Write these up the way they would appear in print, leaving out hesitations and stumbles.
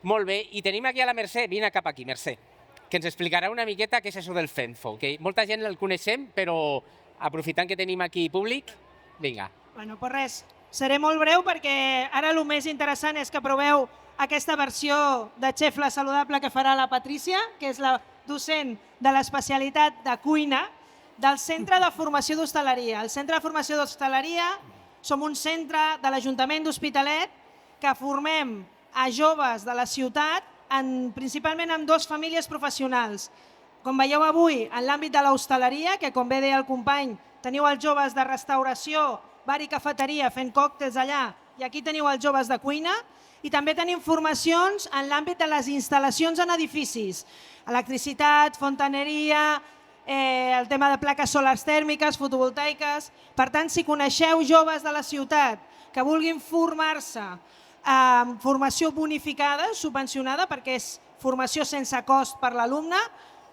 Molt bé, i tenim aquí a la Mercè, vine cap aquí, Mercè, que ens explicarà una miqueta què és això del FENFO, que molta gent el coneixem, però aprofitant que tenim aquí públic, vinga. Bueno, pues res, seré molt breu perquè ara el més interessant és que proveu aquesta versió de xefla saludable que farà la Patrícia, que és la docent de l'especialitat de cuina del Centre de Formació d'Hostaleria. El Centre de Formació d'Hostaleria som un centre de l'Ajuntament d'Hospitalet que formem a joves de la ciutat, principalment amb 2 famílies professionals. Com veieu avui, en l'àmbit de l'hostaleria, que com bé deia el company, teniu els joves de restauració, bar i cafeteria fent còctels allà, i aquí teniu els joves de cuina, i també tenim formacions en l'àmbit de les instal·lacions en edificis, electricitat, fontaneria, el tema de plaques solars tèrmiques, fotovoltaiques. Per tant, si coneixeu joves de la ciutat que vulguin formar-se amb formació bonificada, subvencionada, perquè és formació sense cost per l'alumne,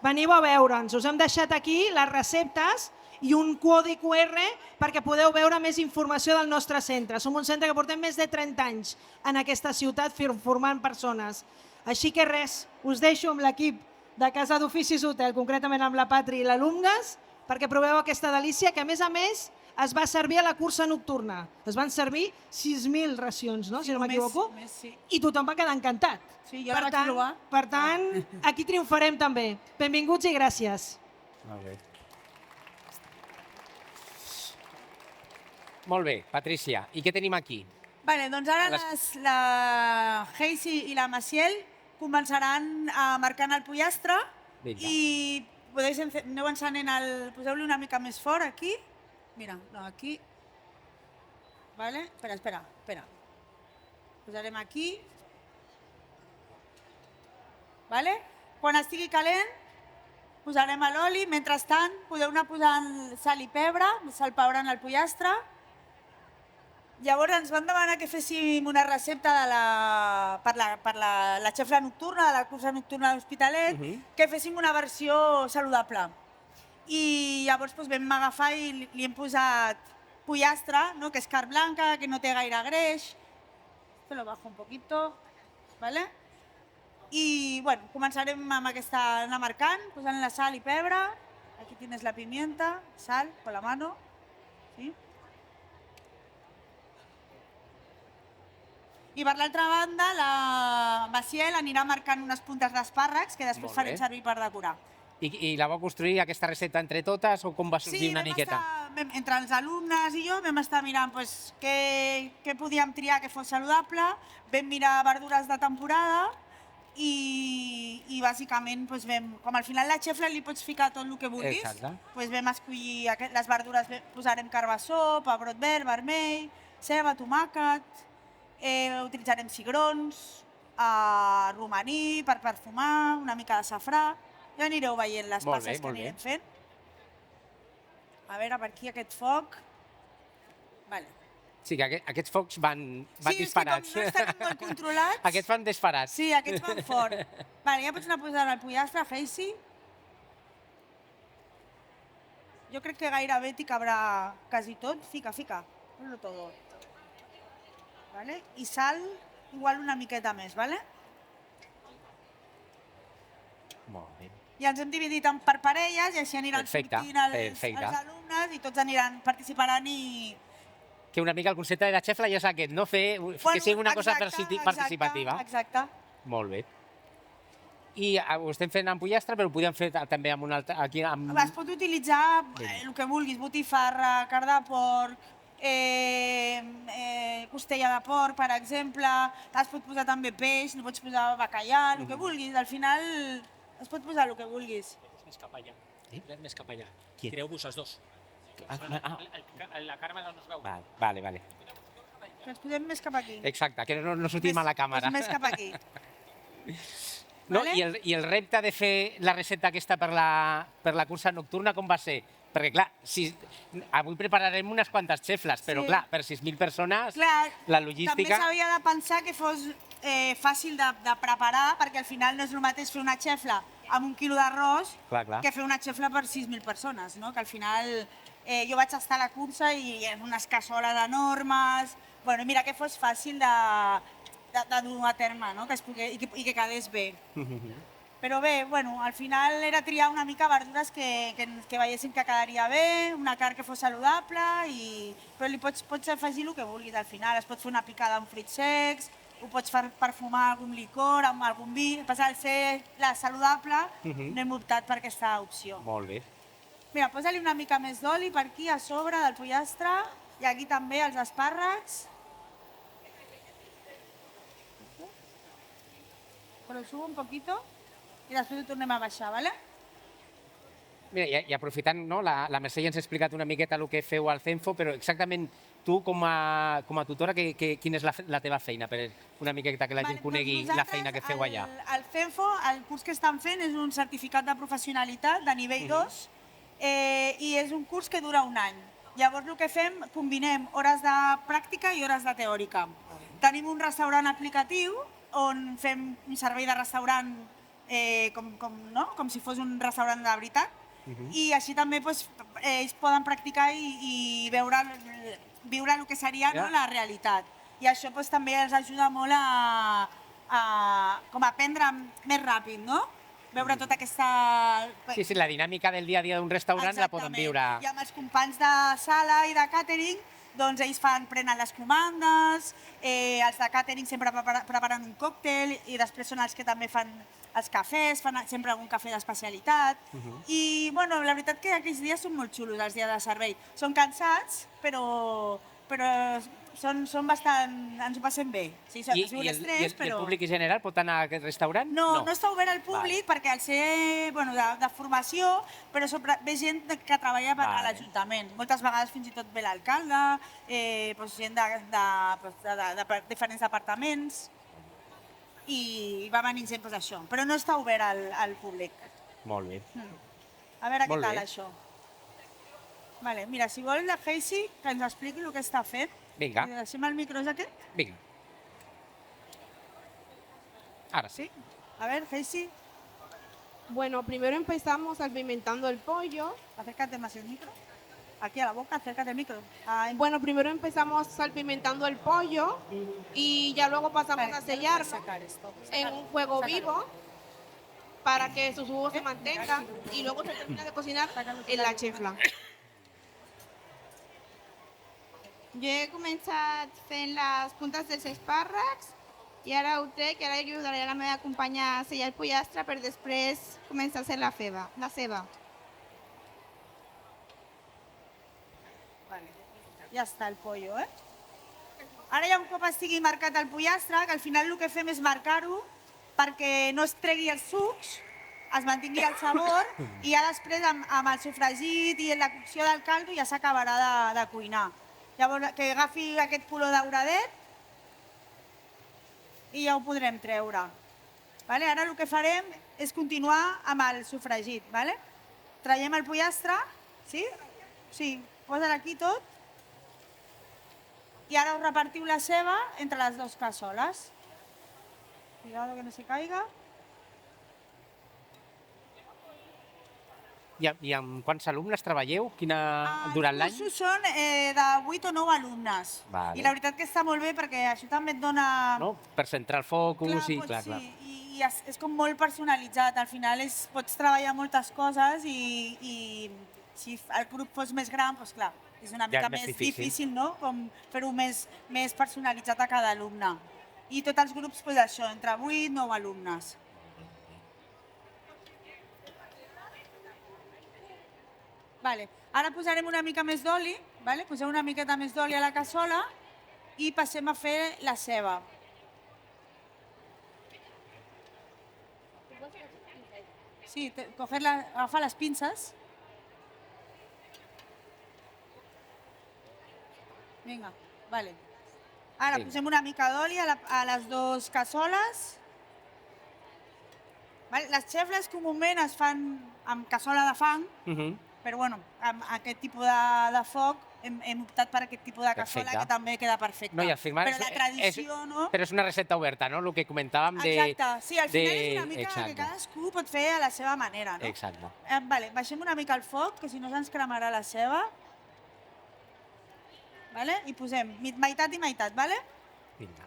veniu a veure'ns. Us hem deixat aquí les receptes i un codi QR perquè podeu veure més informació del nostre centre. Som un centre que portem més de 30 anys en aquesta ciutat formant persones. Així que res, us deixo amb l'equip de Casa d'Oficis Hotel, concretament amb la Patri i l'alumnes, perquè proveu aquesta delícia que a més es va servir a la cursa nocturna. Es van servir 6.000 racions, no? Si no m'equivoco, i tothom va quedar encantat. Sí, jo la vaig provar. Per tant, aquí triomfarem també. Benvinguts i gràcies. Molt bé. Molt bé, Patrícia. I què tenim aquí? Vale, doncs ara la Heisi i la Maciel començaran marcant el pollastre i aneu encenent poseu-li una mica més fort aquí. Mira, no, aquí. Vale? Espera. Posarem aquí. Vale? Quan estigui calent, posarem l'oli. Mentrestant, podeu anar posant sal i pebre, salpeuran el pollastre. Llavors ens van demanar que féssim una recepta per la xefla nocturna, de la cursa nocturna de l'Hospitalet, que féssim una versió saludable. I llavors vam agafar i li hem posat pollastre, que és carn blanca, que no té gaire greix. Lo bajo un poquito, ¿vale? I començarem amb aquesta, anar marcant, posant la sal i pebre. Aquí tienes la pimienta, sal, con la mano. ¿Sí? I per l'altra banda, la Maciel anirà marcant unes puntes d'espàrrecs que després farem servir per decorar. I la vau construir aquesta recepta entre totes o com va sorgir una miqueta? Sí, entre els alumnes i jo vam estar mirant què podíem triar que fos saludable, vam mirar verdures de temporada i bàsicament, com al final la xefla li pots ficar tot el que vulguis, vam escollir les verdures, posarem carbassó, pebrot verd, vermell, ceba, tomàquet, utilitzarem cigrons, romaní per perfumar, una mica de safrà. Ja anireu veient les passes que anirem fent. A veure, per aquí aquest foc. Sí, que aquests focs van disparats. Sí, és que com no estan molt controlats... Aquests van disparats. Sí, aquests van fort. Ja pots anar posant el pollastre, Heisi. Jo crec que gairebé t'hi cabrà quasi tot. Fica. Ponlo todo. I sal, igual una miqueta més, ¿vale? Molt bé. I ens hem dividit per parelles i així aniran sortint els alumnes i tots aniran participaran i... Que una mica el concepte de la xefla ja és aquest, no? Fer que sigui una cosa participativa. Exacte. Molt bé. I ho estem fent amb pollastre, però ho podem fer també amb un altre... Es pot utilitzar el que vulguis, botifarra, carn de porc, costella de porc, per exemple, es pot posar també peix, no pots posar bacallà, el que vulguis, al final es pot posar el que vulguis. Més cap allà, més cap allà. Tireu-vos els dos. La Carme no es veu. Vale. Que ens posem més cap aquí. Exacte, que no sortim a la càmera. Més cap aquí. I el repte de fer la recepta aquesta per la cursa nocturna, com va ser? Perquè, clar, avui prepararem unes quantes xefles, però, clar, per 6.000 persones, la logística... També s'havia de pensar que fos fàcil de preparar, perquè al final no és el mateix fer una xefla amb 1 quilo d'arròs que fer una xefla per 6.000 persones, que al final jo vaig estar a la cursa i en unes cassoles enormes... Mira, que fos fàcil de de dur a terme, no? I que quedés bé. Però bé, bueno, al final era triar una mica verdures que veiéssim que quedaria bé, una carn que fos saludable, però li pots afegir el que vulguis al final. Es pot fer una picada amb fruits secs, ho pots perfumar algun licor, amb algun vi. A pesar de ser la saludable, no hem optat per aquesta opció. Molt bé. Mira, posa-li una mica més d'oli per aquí a sobre del pollastre i aquí també els espàrrecs. Però ho subo un poquito i després ho tornem a baixar, ¿vale? Mira, i aprofitant, no, la Mercè ja ens ha explicat una miqueta el que feu al CENFO, però exactament tu, com a tutora, quina és la teva feina? Per una miqueta que la gent conegui la feina que feu allà. Al CENFO, el curs que estan fent és un certificat de professionalitat de nivell 2 i és un curs que dura un any. Llavors el que fem, combinem hores de pràctica i hores de teòrica. Tenim un restaurant aplicatiu on fem un servei de restaurant com si fos un restaurant de veritat, i així també ells poden practicar i viure el que seria la realitat. I això també els ajuda molt a aprendre més ràpid, no? Veure tota aquesta... Sí, la dinàmica del dia a dia d'un restaurant la poden viure. I amb els companys de sala i de càtering, doncs ells prenen les comandes, els de càtering sempre preparen un còctel i després són els que també fan els cafès, fan sempre algun cafè d'especialitat. I bueno, la veritat que aquells dies són molt xulos, els dies de servei. Són cansats, però són bastant... ens ho passem bé. I el públic en general pot anar a aquest restaurant? No està obert al públic perquè al ser de formació, però ve gent que treballa a l'Ajuntament. Moltes vegades fins i tot ve l'alcalde, gent de diferents departaments, i va venint gent això. Però no està obert al públic. Molt bé. A veure què tal això. Mira, si vol la Heisi que ens expliqui el que està fent. Vinga. Deixem el micro aquest? Vinga. Ahora sí. A ver, Heisi. Bueno, primero empezamos salpimentando el pollo. Acércate más el micro. Aquí a la boca, acércate al micro. Bueno, primero empezamos salpimentando el pollo y ya luego pasamos a sellarlo en un fuego vivo para que su jugo se mantenga y luego se termina de cocinar en la chefla. Jo he començat fent les puntes dels espàrrecs i ara ho trec i ara ajudaré a la meva companya a sellar el pollastre per després començar a fer la ceba. Ja està el pollo, Ara ja un cop estigui marcat el pollastre, que al final el que fem és marcar-ho perquè no es tregui els sucs, es mantingui el sabor i ja després amb el sofregit i la cocció del caldo ja s'acabarà de cuinar. Llavors, que agafi aquest color dauradet i ja ho podrem treure. Ara el que farem és continuar amb el sofregit. Traiem el pollastre, sí? Sí, posa-lo aquí tot. I ara us repartiu la ceba entre les dues cassoles. Cuidado que no se caiga. I amb quants alumnes treballeu durant l'any? Els cursos són de 8 o 9 alumnes. I la veritat que està molt bé perquè això també et dona... Per centrar el focus i... Clar. I és com molt personalitzat. Al final pots treballar moltes coses i si el grup fos més gran, doncs clar, és una mica més difícil, no? Com fer-ho més personalitzat a cada alumne. I tots els grups, això, entre 8 i 9 alumnes. Ara posarem una mica més d'oli, posem una miqueta més d'oli a la cassola i passem a fer la ceba. Sí, agafar les pinces. Vinga, Ara posem una mica d'oli a les dues cassoles. Les xefles comúment es fan amb cassola de fang, però bueno, amb aquest tipus de foc hem optat per aquest tipus de cassola que també queda perfecte. Però la tradició, no? Però és una recepta oberta, no? El que comentàvem de... Exacte, sí, al final és una mica que cadascú pot fer a la seva manera, no? Exacte. Baixem una mica el foc, que si no se'ns cremarà la ceba. I posem meitat i meitat, Vinga.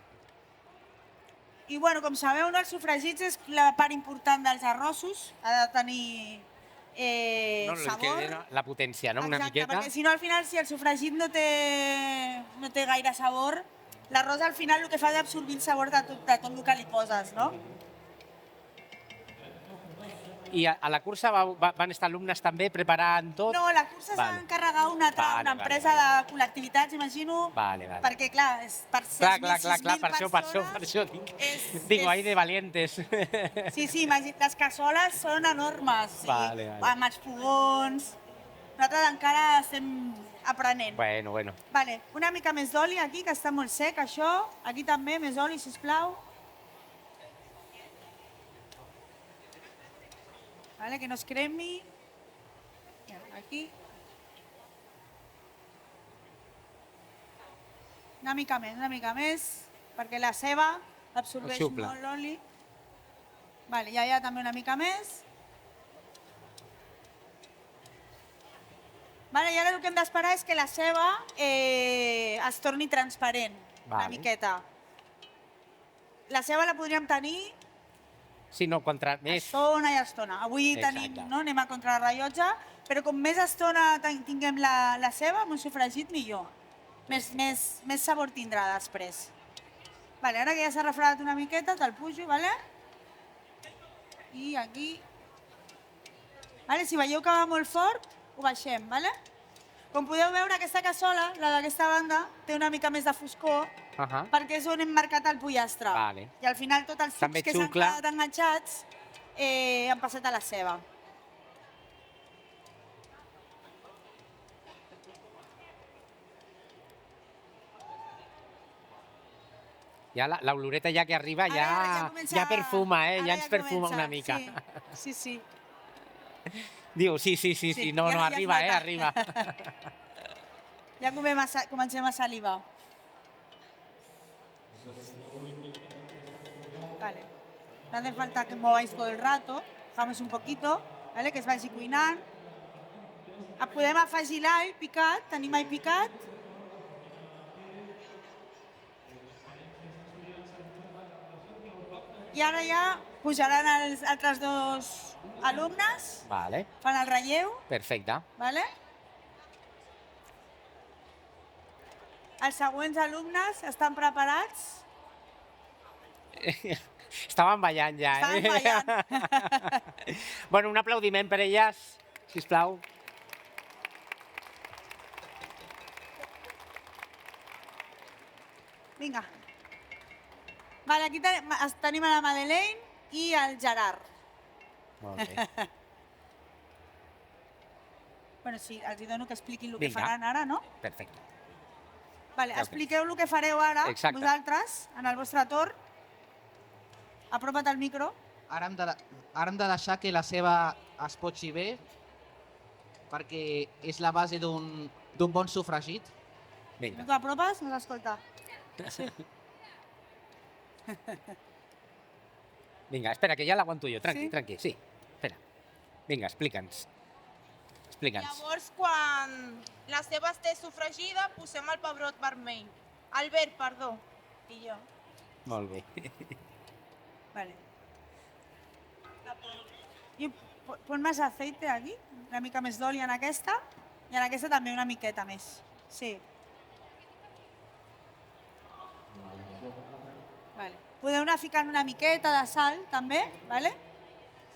I, bueno, com sabeu, no, els sofregits és la part important dels arrossos. Ha de tenir No, sabor. la potència, no? Una Exacte, miqueta. perquè si no, al final, si el sofregit no té gaire sabor, l'arròs al final el que fa és absorbir el sabor de tot el que li poses, no? I a la cursa van estar alumnes també preparant tot? No, la cursa s'ha Vale. d'encarregar una Vale, empresa de col·lectivitats, imagino, Vale. perquè, clar, és per Clar, 6.000 per això dic. Digo, ahí de valientes. Sí, imagina't, les cassoles són enormes, sí, Vale. amb els fogons. Nosaltres encara estem aprenent. Bueno. Vale, una mica més d'oli aquí, que està molt sec, això. Aquí també, més oli, sisplau. Vale, que no es cremi. Aquí. Una mica més, perquè la ceba absorbeix Xucla. molt l'oli. Vale, ja hi ha també una mica més. Vale, i ara el que hem d'esperar és que la ceba es torni transparent, una Vale. miqueta. La ceba la podríem tenir Sí, no, contra més... estona i estona. Avui Exacte. anem a contra la rellotge, però com més estona tinguem la ceba, amb un sofregit millor. Més sabor tindrà després. Vale, ara que ja s'ha refredat una miqueta, te'l pujo, vale? I aquí... Vale, si veieu que va molt fort, ho baixem, vale? Com podeu veure, aquesta cassola, la d'aquesta banda, té una mica més de foscor, perquè és on hem marcat el pollastre. Vale. I al final tots els També sucs que s'han xucla. quedat enganxats han passat a la ceba. Ja l'oloreta ja que arriba Ara ja perfuma, ara ja ens perfuma comença, una mica. Sí. Diu, sí, no, ja es arriba, nota. arriba. Ja comencem a salivar. Vale. No hace falta que mováis todo el rato. Dejamos un poquito, ¿vale? Que es vagi cuinant. Podem afegir l'all picat, tenim all picat. I ara ja pujaran els altres dos alumnes, Vale, fan el relleu, perfecte. ¿vale? Els següents alumnes estan preparats? Estaven ballant ja, Estaven ballant. Bueno, un aplaudiment per elles, sisplau. Vinga. Vale, aquí tenim a la Madeleine i el Gerard. Molt bé. Bueno, sí, els hi dono que expliquin el que Vinga. faran ara, no? Perfecte. Vale, Ja ho expliqueu el que fareu ara, Exacte. vosaltres, en el vostre torn. Apropa't al micro. Ara hem de deixar que la ceba es potxi bé, perquè és la base d'un bon sofregit. No Vinga. t'apropes? No s'escolta. Vinga, espera, que ja l'aguanto jo. Tranqui, Sí? tranqui, sí. Espera. Vinga, explica'ns. Explica'ns. Llavors, quan la ceba esté sofregida, posem el pebrot vermell. Albert, perdó. I jo. Molt bé. Vale. I pon més aceite aquí, una mica més d'oli en aquesta, i en aquesta també una miqueta més. Sí. Vale. Podeu anar ficant una miqueta de sal, també, vale?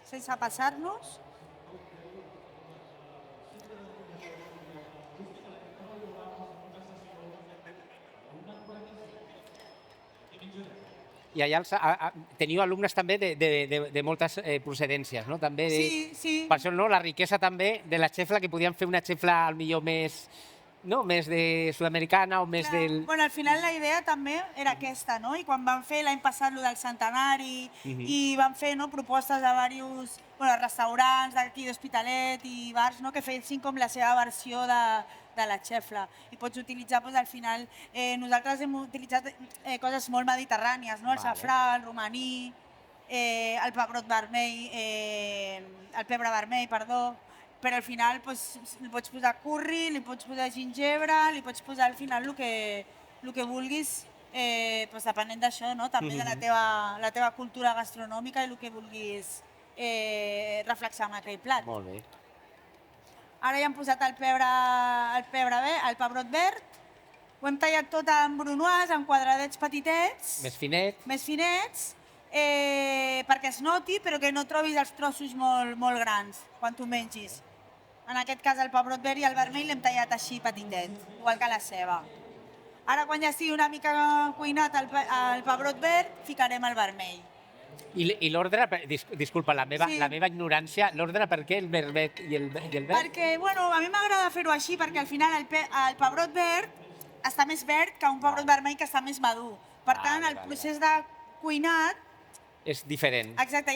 Sense passar-nos. I allà teniu alumnes també de moltes procedències, no? També Sí. Per això, no? La riquesa també de la xefla, que podien fer una xefla al millor més de sud-americana o més Clar. del... Bueno, al final la idea també era aquesta, no? I quan van fer l'any passat lo del centenari i van fer propostes de diversos restaurants d'aquí d'Hospitalet i bars, no? Que fessin com la seva versió de la xefla. I pots utilitzar, al final, nosaltres hem utilitzat coses molt mediterrànies, no? El safrà, el romaní, el pebrot vermell, el pebre vermell, perdó, però al final li pots posar curri, li pots posar gingebre, li pots posar al final el que vulguis doncs depenent d'això, no? També de la teva cultura gastronòmica i el que vulguis reflexar en aquell plat. Molt bé. Ara ja hem posat el pebrot verd, ho hem tallat tot en brunoise, en quadradets petitets, Més finet. perquè es noti, però que no trobis els trossos molt grans quan tu mengis. En aquest cas el pebrot verd i el vermell l'hem tallat així petitet, igual que la ceba. Ara quan ja estigui una mica cuinat el pebrot verd, ficarem el vermell. I l'ordre, disculpa, la meva ignorància, l'ordre per què el verdet i el verd? Perquè, bueno, a mi m'agrada fer-ho així, perquè al final el pebrot verd està més verd que un pebrot vermell que està més madur. Per tant, el procés de cuinat... És diferent. Exacte,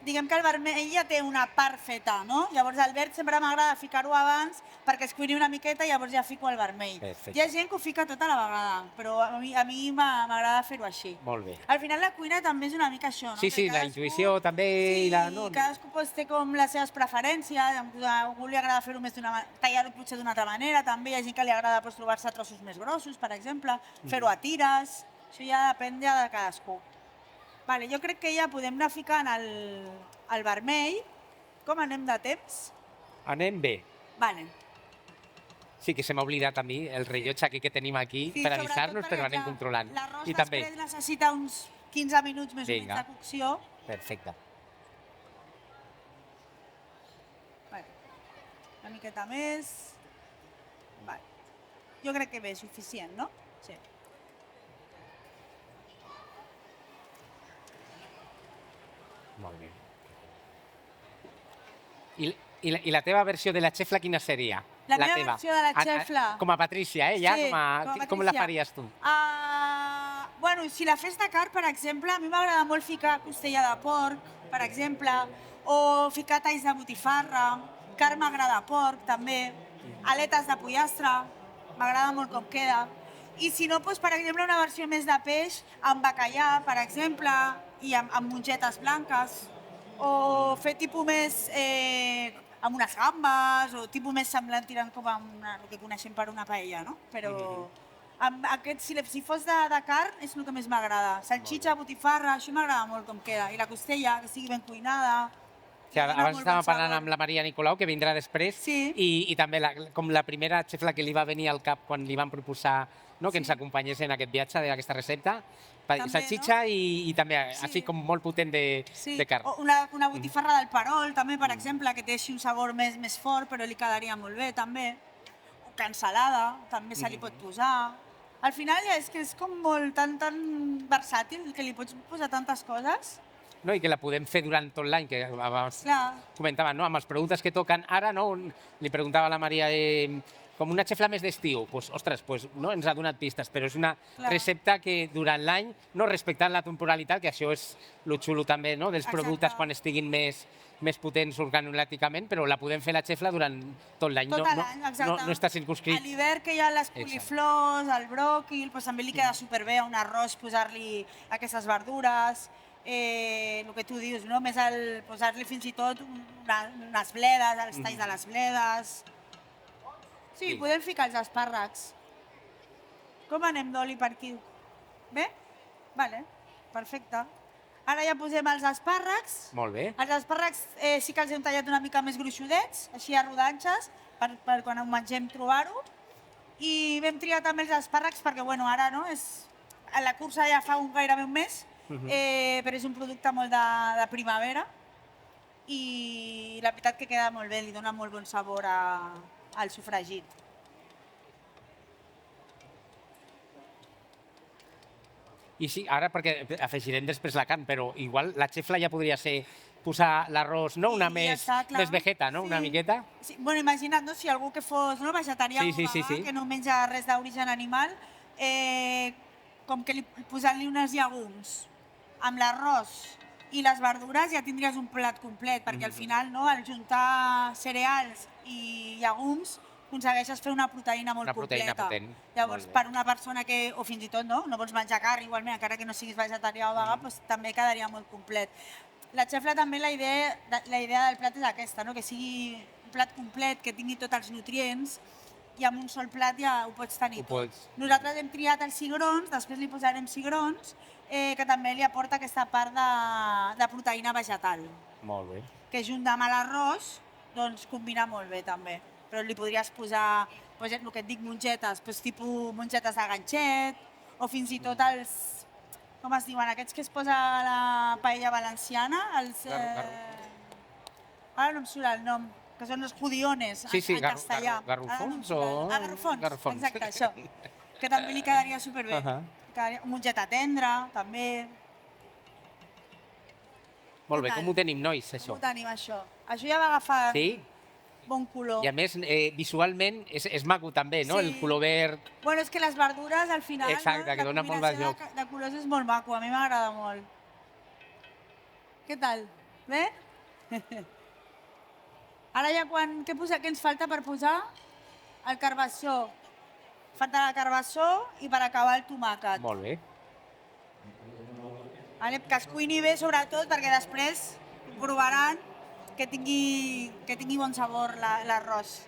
diguem que el vermell ja té una part feta, no? Llavors el verd sempre m'agrada ficar-ho abans perquè es cuini una miqueta i llavors ja fico el vermell. Perfecte. Hi ha gent que ho fica tot a la vegada, però a mi m'agrada fer-ho així. Molt bé. Al final la cuina també és una mica això, no? Sí, la intuïció també... Sí, cadascú té com les seves preferències, a algú li agrada fer-ho més tallar-ho potser d'una altra manera, també hi ha gent que li agrada trobar-se trossos més grossos, per exemple, fer-ho a tires, això ja depèn de cadascú. Vale, jo crec que ja podem anar ficant el vermell. Com anem de temps? Anem bé. Vale. Sí, que se m'ha oblidat a mi el rellotge que tenim aquí per avisar-nos, però anem controlant. L'arròs després necessita uns 15 minuts més o menys de cocció. Perfecte. Una miqueta més. Jo crec que bé, és suficient, no? Sí. Molt bé. I la teva versió de la xefla quina seria? La meva versió de la xefla? Com a Patrícia, ja? Sí, com la faries tu? Bueno, si la fes de carn, per exemple, a mi m'agrada molt ficar costella de porc, per exemple, o ficar talls de botifarra, carn magra de porc, també, aletes de pollastre, m'agrada molt com queda. I si no, per exemple, una versió més de peix amb bacallà, per exemple, i amb mongetes blanques, o fer tipus més amb unes gambes, o tipus més semblant tirant com el que coneixem per una paella, no? Però si fos de carn és el que més m'agrada. Salxitxa, botifarra, això m'agrada molt com queda. I la costella, que sigui ben cuinada. Abans estàvem parlant amb la Maria Nicolau, que vindrà després, i també com la primera xefla que li va venir al cap quan li van proposar que ens acompanyés en aquest viatge d'aquesta recepta, salxitxa i també així com molt potent de carn. Una botifarra del Perol, també, per exemple, que té així un sabor més fort, però li quedaria molt bé, també. O cansalada, també se li pot posar. Al final és que és com molt tan versàtil que li pots posar tantes coses. No, i que la podem fer durant tot l'any, que abans comentaven, amb els productes que toquen ara, li preguntava a la Maria com una xefla més d'estiu, ostres, ens ha donat pistes, però és una recepta que durant l'any, respectant la temporalitat, que això és el xulo també dels productes quan estiguin més potents organolèpticament, però la podem fer la xefla durant tot l'any, no està circunscrit. A l'hivern que hi ha les coliflors, el bròquil, també li queda superbé a un arròs posar-li aquestes verdures, el que tu dius, més posar-li fins i tot unes bledes, els talls de les bledes. Sí, podem ficar els espàrrecs. Com anem d'oli per aquí? Bé? Vale, perfecte. Ara ja posem els espàrrecs. Molt bé. Els espàrrecs sí que els hem tallat una mica més gruixudets, així a rodanxes, per quan ho mengem trobar-ho. I vam triar també els espàrrecs perquè, ara la cursa ja fa gairebé un mes, però és un producte molt de primavera i la veritat que queda molt bé, li dona molt bon sabor al sofregit. I sí, ara perquè afegirem després la carn, però igual la xefla ja podria ser posar l'arròs, una més vegeta, una miqueta? Bueno, imagina't, si algú que fos vegetarià o vegà, que no menja res d'origen animal, com que posant-li uns llegums amb l'arròs i les verdures ja tindries un plat complet, perquè al final, al juntar cereals i llegums, aconsegueixes fer una proteïna molt completa. Llavors, per una persona que, o fins i tot no vols menjar carn, igualment, encara que no siguis vegetarià o vegà, també quedaria molt complet. La xefla també, la idea del plat és aquesta, que sigui un plat complet, que tingui tots els nutrients i amb un sol plat ja ho pots tenir Ho tot. pots. Nosaltres hem triat els cigrons, després li posarem cigrons, que també li aporta aquesta part de proteïna vegetal, Molt bé. que junt amb l'arròs doncs combina molt bé també. Però li podries posar, doncs, el que et dic, mongetes, doncs, tipus mongetes de ganxet, o fins i tot els, com es diuen, aquests que es posa a la paella valenciana, els... Ara no em surt el nom, que són els judiones Sí, en castellà. garrofons o... Garrofons, exacte, això. Que també li quedaria superbé. Mongeta tendra, també. Molt bé, Què tal? com ho tenim, nois, això? Com ho tenim, això? Això ja va agafar Sí? bon color. I a més, visualment és maco també, no? Sí. El color verd. Bueno, és que les verdures al final, Exacte, que la dona molt combinació de joc. de colors és molt maco, a mi m'agrada molt. Què tal? Bé? Ara ja què ens falta per posar? El carbassó. Falta el carbassó i per acabar el tomàquet. Molt bé. Vale? Que es cuini bé sobretot perquè després provaran que tingui bon sabor l'arròs.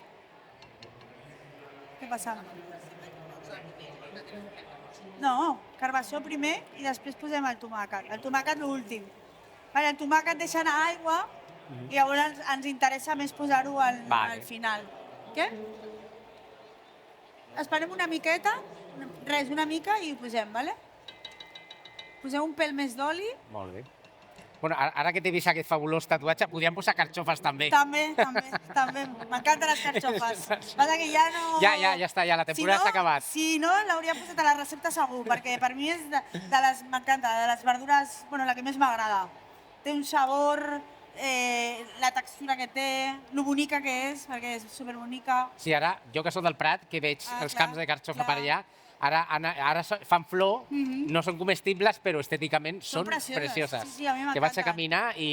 Què passa? No, carbassó primer i després posem el tomàquet. El tomàquet l'últim. Vale, el tomàquet deixa anar aigua i llavors ens interessa més posar-ho al final. Què? Esperem una miqueta, una mica i ho posem, vale? Posem un pèl més d'oli. Molt bé. Bueno, ara que t'he vist aquest fabulós tatuatge, podríem posar carxofes també. També. M'encanten les carxofes. Passa que ja no... Ja està, ja la temporada s'ha acabat. Si no, l'hauria posat a la recepta segur, perquè per mi és m'encanta, de les verdures, bueno, la que més m'agrada. Té un sabor, la textura que té, lo bonica que és, perquè és superbonica. Sí, ara, jo que soc del Prat, que veig els camps de carxofa per allà, ara fan flor, no són comestibles, però estèticament són precioses. Sí, a mi m'encanten. Que vaig a caminar i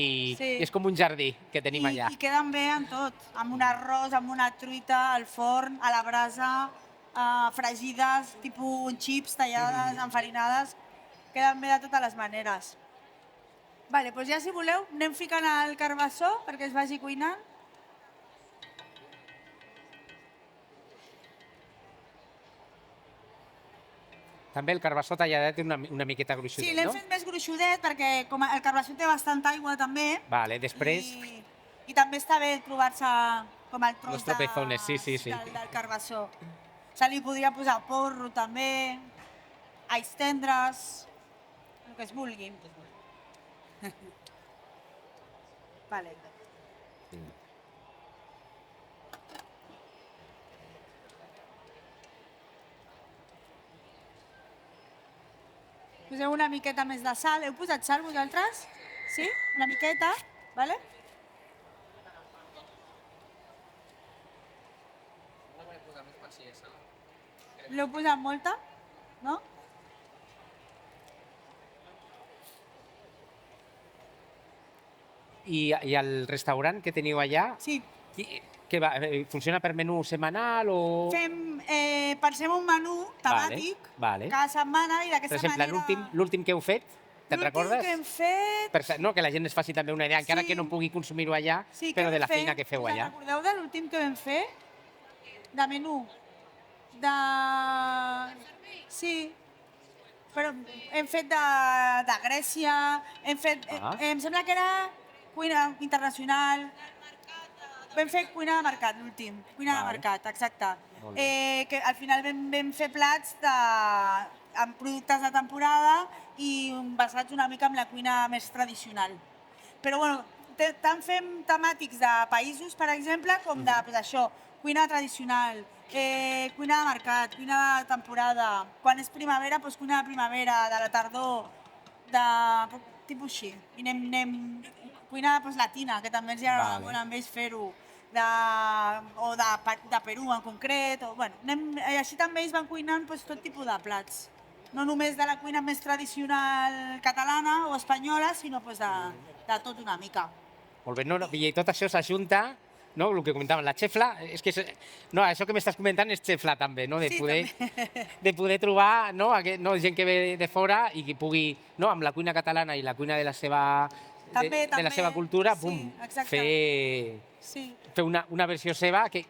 és com un jardí que tenim allà. I queden bé en tot, amb un arròs, amb una truita, al forn, a la brasa, fregides, tipus xips tallades, enfarinades, queden bé de totes les maneres. Vale, doncs ja si voleu anem ficant el carbassó perquè es vagi cuinant. També el carbassó talladet és una miqueta gruixudet, no? Sí, l'hem fet més gruixudet perquè com el carbassó té bastanta aigua també. Vale, després... I també està bé trobar-se com el tros Los tropezones, sí. del carbassó. Se li podria posar porro també, alls tendres, el que es vulgui. Vale. Poseu una miqueta més de sal. Heu posat sal vosaltres? Sí? Una miqueta, vale? L'heu posat molta? No? I el restaurant que teniu allà, Sí. funciona per menú setmanal o...? Pensem un menú temàtic Vale. cada setmana i Per d'aquesta exemple, manera... l'últim que heu fet, te'n recordes? L'últim que hem fet... No, que la gent es faci també una idea, encara Sí. que no pugui consumir-ho allà, Sí, però que de la vam fer- feina que feu us allà. Recordeu de l'últim que vam fer? De menú? Sí, però hem fet de Grècia, hem fet... em sembla que era cuina internacional. Vam fer cuina de mercat, l'últim. Cuina de mercat, exacte. Molt Que al final vam fer plats amb productes de temporada i basats una mica en la cuina més tradicional. Però bueno, tant fem temàtics de països, per exemple, com de pues, això, cuina tradicional, cuina de mercat, cuina de temporada. Quan és primavera, doncs cuina de primavera, de la tardor, tipus així. I anem cuina doncs, latina, que també ens agrada molt amb ells fer-ho, o de Perú en concret. Així també ells van cuinant doncs, tot tipus de plats. No només de la cuina més tradicional catalana o espanyola, sinó doncs, de tot una mica. Molt bé, i tot això s'ajunta, no? El que comentàvem, la xefla, és que això que m'estàs comentant és xefla també, no? De poder trobar gent que ve de fora i que pugui, amb la cuina catalana i la cuina de la seva cultura, fer una versió seva que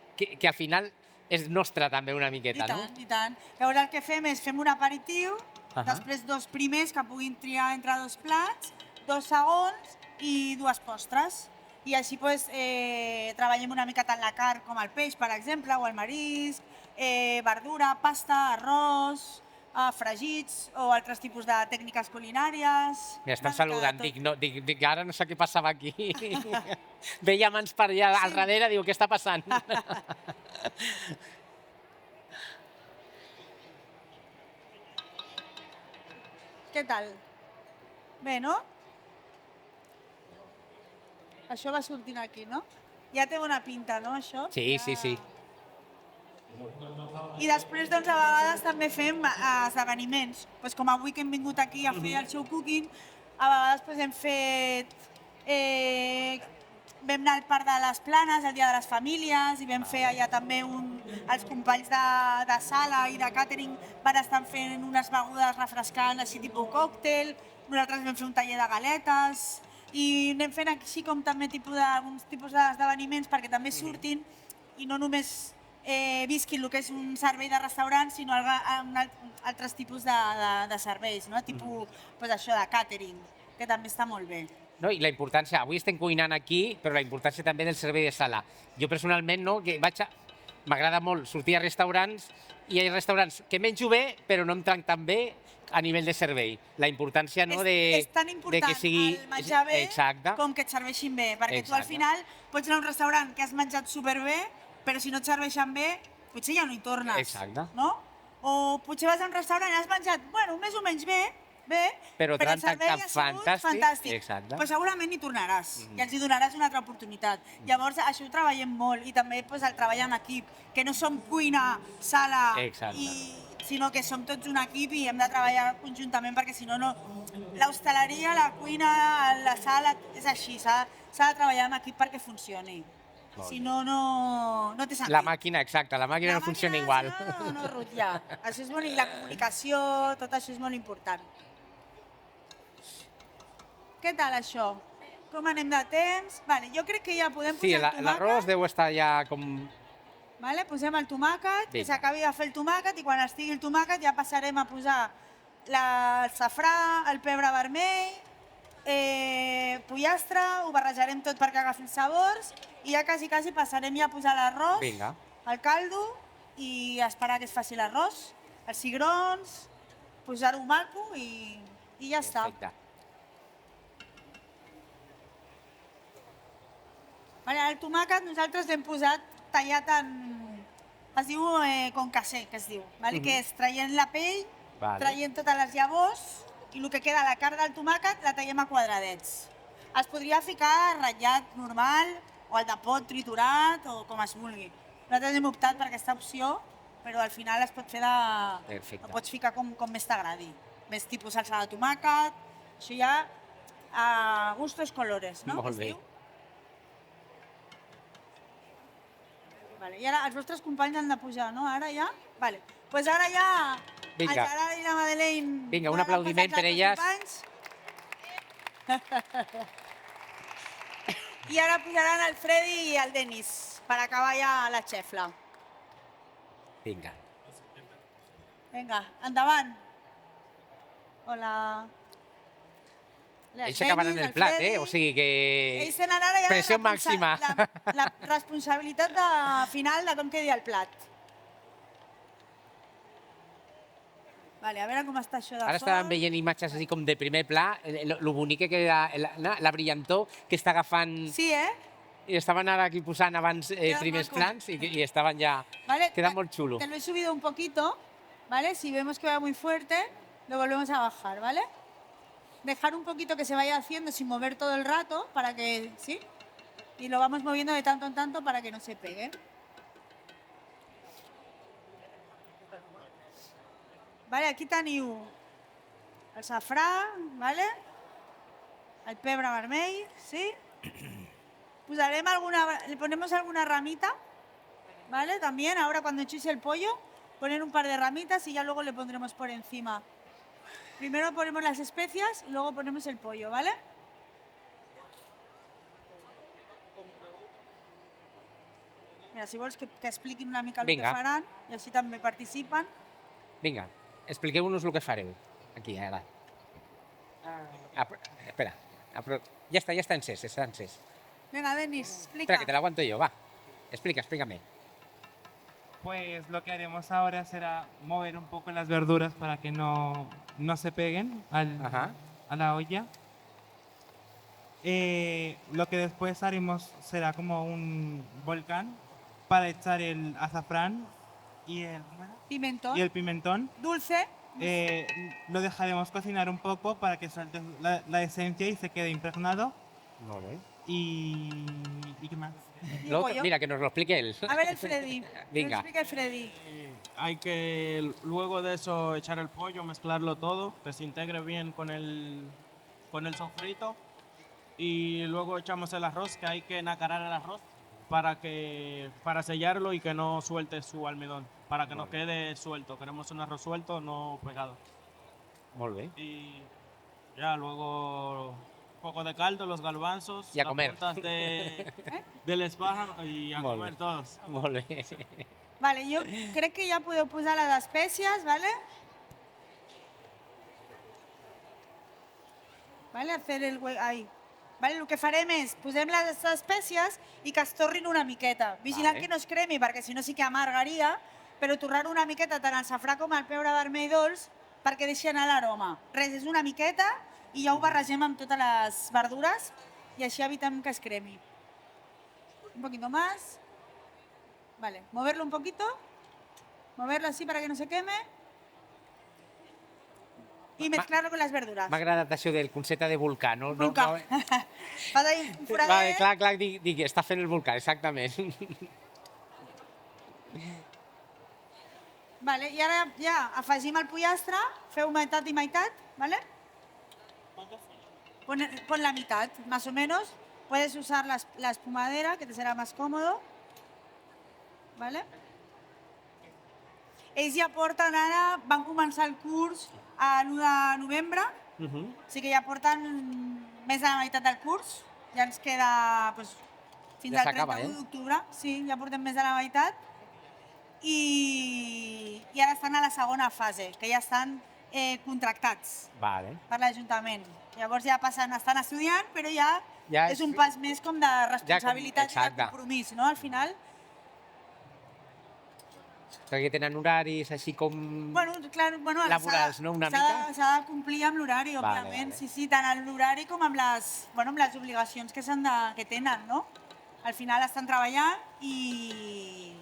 al final és nostra també una I miqueta, no? tant, i tant. Llavors el que fem és fem un aperitiu, Ahà. després 2 primers que puguin triar entre 2 plats, 2 segons i 2 postres. I així doncs, treballem una mica tant la carn com el peix, per exemple, o el marisc, verdura, pasta, arròs, fregits o altres tipus de tècniques culinàries. Mira, estan Una mica de saludant, tot. dic, ara no sé què passava aquí. Veia mans per allà al darrere, diu, què està passant? Què tal? Bé, no? Això va sortint aquí, no? Ja té bona pinta, no, això? Sí, Ja... sí, sí. I després, doncs, a vegades també fem esdeveniments. Pues, com avui que hem vingut aquí a fer el show cooking, a vegades pues, hem fet... vam anar al Parc de les Planes el dia de les famílies i vam fer allà també els companys de sala i de càtering van estar fent unes begudes refrescants així tipus còctel, nosaltres vam fer un taller de galetes i anem fent així com també alguns tipus d'esdeveniments perquè també surtin i no només visquin el que és un servei de restaurant, sinó altres tipus de serveis, no? Tipus pues, això de càtering, que també està molt bé. No? I la importància, avui estem cuinant aquí, però la importància també del servei de sala. Jo personalment, no, que m'agrada molt sortir a restaurants i hi ha restaurants que menjo bé, però no em tracten bé a nivell de servei. La importància, no, És tan de important que sigui... el menjar bé Exacte. com que et serveixin bé, perquè tu al Exacte. final pots anar a un restaurant que has menjat superbé, però si no et serveixen bé, potser ja no hi tornes. Exacte. No? O potser vas a un restaurant i has menjat, bueno, més o menys bé, Però el t'han servei tractat ha sigut fantàstic. fantàstic. Exacte. Però segurament hi tornaràs i els hi donaràs una altra oportunitat. Llavors, això ho treballem molt i també pues, el treball en equip, que no som cuina, sala, Exacte. sinó que som tots un equip i hem de treballar conjuntament perquè si no, l'hostaleria, la cuina, la sala, és així, s'ha de treballar en equip perquè funcioni. Si no, no té sentit. La màquina, exacte, la màquina no funciona igual. Si no rutlla. Això és molt, i la comunicació, tot això és molt important. Què tal això? Com anem de temps? Vale, jo crec que ja podem Sí, posar el l'arròs tomàquet. deu estar ja com... Vale, posem el tomàquet, que Vinga. s'acabi de fer el tomàquet i quan estigui el tomàquet ja passarem a posar el safrà, el pebre vermell, pollastre, ho barrejarem tot perquè agafi els sabors i ja quasi passarem ja a posar l'arròs, Vinga. el caldo i esperar que es faci l'arròs, els cigrons, posar-ho maco i ja està. Perfecte. Vale, el tomàquet nosaltres l'hem posat tallat en... Es diu concassé, que es diu, vale? Que és traient la pell, Vale. traient totes les llavors i el que queda, la carn del tomàquet, la tallem a quadradets. Es podria ficar ratllat normal o el de pot triturat o com es vulgui. Nosaltres hem optat per aquesta opció, però al final es pot fer de... Perfecte. Ho pots ficar com més t'agradi. Més tipus salsa de tomàquet, això ja a gustos colores, no? Molt Que es bé. diu? Vale, i ara els vostres companys han de pujar, no? Ara ja? Vale. Pues ara ja Vinga. el Gerard i la Madeleine... Vinga, un poden aplaudiment passar per els elles. companys. I ara pujaran el Freddy i el Denis per acabar ja la xefla. Vinga. Vinga, endavant. Hola. Ells acabaran el plat, O sigui que... Ells tenen ara ja pressió màxima. la responsabilitat final de com quedi el plat. Vale, a veure com està això de Ara estàvem veient imatges així com de primer pla, lo bonic que queda, la brillantor que està agafant... Sí, I estaven ara aquí posant abans primers maco. plans i estaven ja... Vale, Queda molt xulo. Te lo he subido un poquito, ¿vale? Si vemos que va muy fuerte, lo volvemos a bajar, ¿vale? Dejar un poquito que se vaya haciendo sin mover todo el rato para que, ¿sí? Y lo vamos moviendo de tanto en tanto para que no se pegue. Vale, aquí teniu el safrà, ¿vale? El pebre vermell, ¿sí? Posarem le ponemos alguna ramita, ¿vale? También, ahora cuando echéis el pollo, poner un par de ramitas y ya luego le pondremos por encima. Primero ponemos las especias y luego ponemos el pollo, ¿vale? Mira, si vols que expliquin una mica el Vinga. que faran i així també participen. Vinga, expliqueu-nos el que fareu. Aquí, ara. Espera. Ya está encès, está encès. Vinga, Denis, explica. Espera, que te lo aguanto yo, va. Explícame. Pues lo que haremos ahora será mover un poco las verduras para que no se peguen Ajá. a la olla. Lo que después haremos será como un volcán para echar el azafrán y Pimentón, el pimentón. dulce. Lo dejaremos cocinar un poco para que suelte la esencia y se quede impregnado. Molt bé. ¿Y qué más? Digo yo. Mira, que nos lo explique él. A ver el Freddy. Venga. Explica el Freddy. Hay que luego de eso echar el pollo, mezclarlo todo, que se integre bien con el sofrito. Y luego echamos el arroz, que hay que nacarar el arroz para sellarlo y que no suelte su almidón, para que nos quede suelto. Queremos un arroz suelto, no pegado. Molt bé. Y ya luego un poco de caldo, los garbanzos, Y a las comer. puntas del espárrago y a Molt comer bé. todos. Molt bé. Vale, jo crec que ja podeu posar les espècies, vale? Vale, hacer el... Ahí. Vale, el que farem és posem les espècies i que es torrin una miqueta, vigilant Vale. que no es cremi, perquè si no sí que amargaria, però torrar una miqueta tant el safrà com el pebre vermell dolç perquè deixi anar l'aroma. Res, és una miqueta i ja ho barregem amb totes les verdures i així evitem que es cremi. Un poquito más. Vale, moverlo un poquito. Moverlo así para que no se queme. Y mezclarlo con las verduras. M'ha agradat això del concepte de volcà, no? Volcà. Fas ahí un foradet. Vale, clar, dic, està fent el volcà, exactament. Vale, i ara ja afegim el pollastre, feu meitat i meitat, ¿vale? Pon la mitad, más o menos. Puedes usar la espumadera, que te será más cómodo. ¿Vale? Ells ja porten ara, van començar el curs a l'1 de novembre, o sigui que ja porten més de la meitat del curs, ja ens queda doncs, fins Ja al s'acaba, 31 d'octubre, sí, ja portem més de la meitat, i ara estan a la segona fase, que ja estan contractats Vale. per l'Ajuntament. Llavors ja estan estudiant, però ja Ja és un pas més com de responsabilitat i de exacte. compromís, no? Al final, Perquè tenen horaris així com... clar, Laborals, no? Una mica? S'ha de complir amb l'horari, òbviament, vale. sí, tant amb l'horari com amb les obligacions que tenen, no? Al final estan treballant i,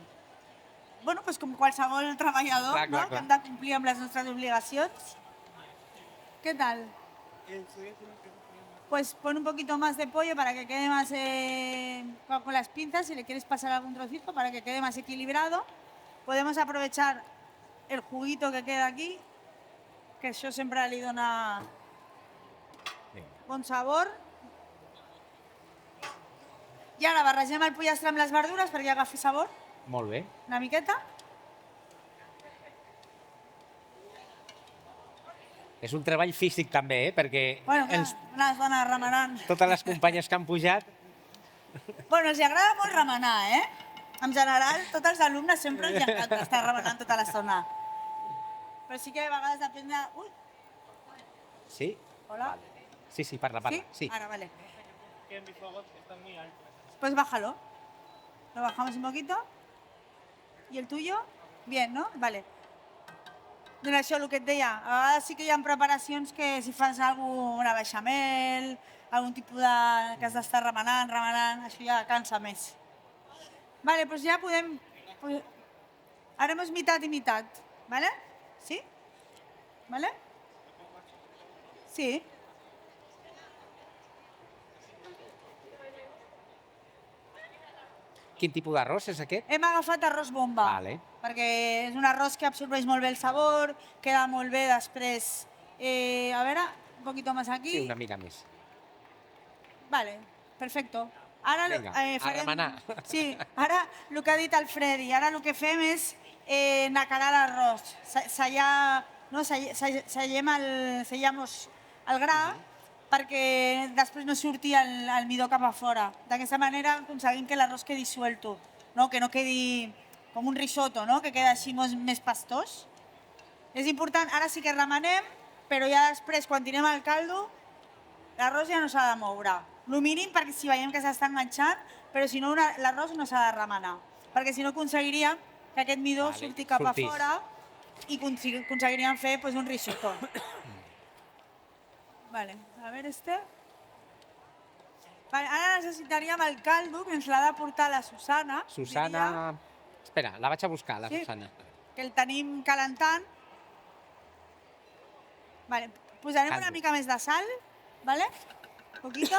doncs com qualsevol treballador, Clar, no? Que hem de complir amb les nostres obligacions. ¿Qué tal? Pues pon un poquito más de pollo para que quede más con las pinzas, si le quieres pasar algún trocito para que quede más equilibrado. Podemos aprovechar el juguito que queda aquí, que això sempre li dona bon sabor. I ara barregem el pollastre amb les verdures perquè agafi sabor, Molt bé. una miqueta. És un treball físic també, perquè Bueno, clar, les dones remenant. totes les companyes que han pujat... Bueno, els agrada molt remenar, En general, tots els alumnes sempre els encanta estar remenant tota l'estona. Però sí que a vegades depèn de... Ui, Sí? hola. Sí, parla. Sí. Ahora, vale. Que mis fuegos están muy altos. Pues bájalo. Lo bajamos un poquito. ¿Y el tuyo? Bien, no? Vale. Doncs això, el que et deia, a vegades sí que hi ha preparacions que si fas alguna beixamel, algun tipus de... que has d'estar remenant, això ja cansa més. Vale, pues ya podem... haremos mitad y mitad, ¿vale? ¿Sí? ¿Vale? Sí. Quin tipus d'arròs és aquest? Hem agafat arròs bomba, Vale. perquè és un arròs que absorbeix molt bé el sabor, queda molt bé després. A veure, un poquito más aquí. Sí, una mica més. Vale, perfecto. Ara, Vinga, a remenar. Sí, ara el que ha dit el Freddy, ara el que fem és nacarar l'arròs, sellem el gra perquè després no surti el midó cap a fora. D'aquesta manera aconseguim que l'arròs quedi suelto. no? Que no quedi com un risotto, no? Que queda així més pastós. És important, ara sí que remenem, però ja després, quan tirem el caldo, l'arròs ja no s'ha de moure. El mínim perquè si veiem que s'estan enganxant, però si no l'arròs no s'ha de remenar, perquè si no aconseguiríem que aquest midó surti cap a fora i aconseguiríem fer un risotto. Vale, a veure este. Vale, ara necessitaríem el caldo, que ens l'ha de portar la Susana. Susana... Espera, la vaig a buscar, la Susana. Que el tenim calentant. Vale, posarem una mica més de sal, vale? Un poquito.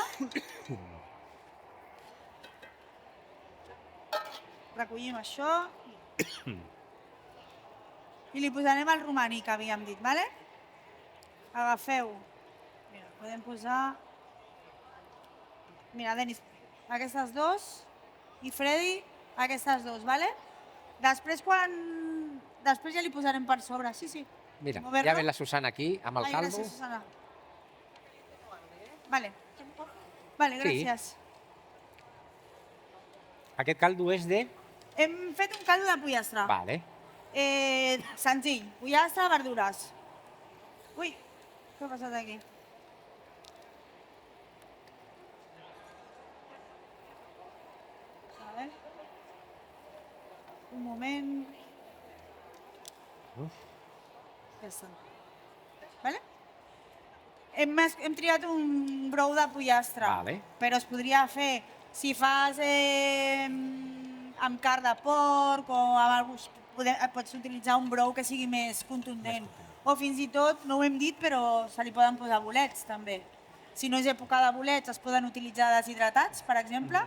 Recollim això. I li posarem el romaní, que havíem dit, vale? Agafeu. Mira, podem posar... Mira, Denis, aquestes dos. I Freddy, aquestes dos, vale? Després ja li posarem per sobre, sí. Mira, ja ve la Susana aquí, amb el caldo. Gràcies, Susana. Vale, gràcies. Aquest caldo és de... Hem fet un caldo de pollastre. Vale. Senzill, pollastre, verdures. Ui, què ha passat aquí? A veure. Un moment. Ja està. Vale? Hem triat un brou de pollastre, però es podria fer, si fas amb carn de porc o amb alguns, pots utilitzar un brou que sigui més contundent. O fins i tot, no ho hem dit, però se li poden posar bolets també. Si no és època de bolets, es poden utilitzar deshidratats, per exemple.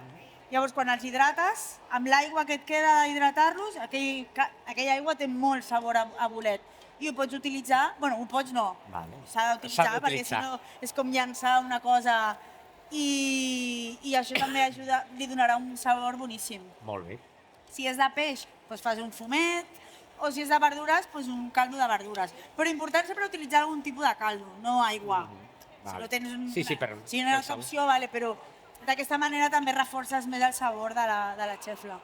Llavors, quan els hidrates, amb l'aigua que et queda d'hidratar-los, aquella aigua té molt sabor a bolet. I ho pots utilitzar, bueno, ho pots no, s'ha d'utilitzar perquè si no és com llançar una cosa i això també li donarà un sabor boníssim. Molt bé. Si és de peix, doncs fas un fumet, o si és de verdures, doncs un caldo de verdures. Però important sempre utilitzar algun tipus de caldo, no aigua. Si no tens si no és opció, però d'aquesta manera també reforces més el sabor de la xefla.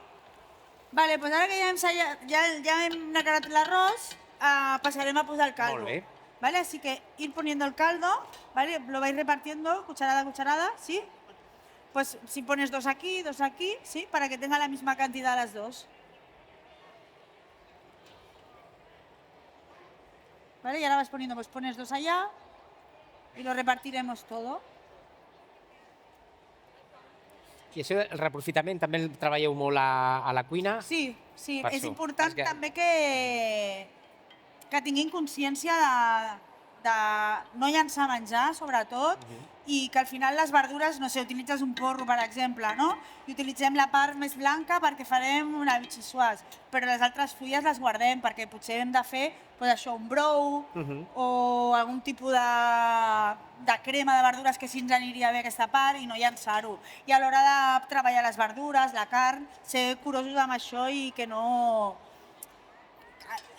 Vale, doncs ara que ja hem nacrat l'arròs, pasarem a posar el caldo. Molt bé. ¿Vale? Así que ir poniendo el caldo, ¿vale? Lo vais repartiendo cucharada a cucharada, ¿sí? Pues si pones dos aquí, ¿sí? Para que tenga la misma cantidad las dos. ¿Vale? Y ahora vas poniendo, pues pones dos allá y lo repartiremos todo. I això del reprofitament també el treballeu molt a la cuina? Sí, és important també que tinguin consciència de no llançar menjar, sobretot, i que al final les verdures, no sé, utilitzes un porro, per exemple, no? I utilitzem la part més blanca perquè farem una vichyssoise, però les altres fulles les guardem perquè potser hem de fer un brou o algun tipus de crema de verdures que sí ens aniria bé aquesta part i no llançar-ho. I a l'hora de treballar les verdures, la carn, ser curosos amb això i que no...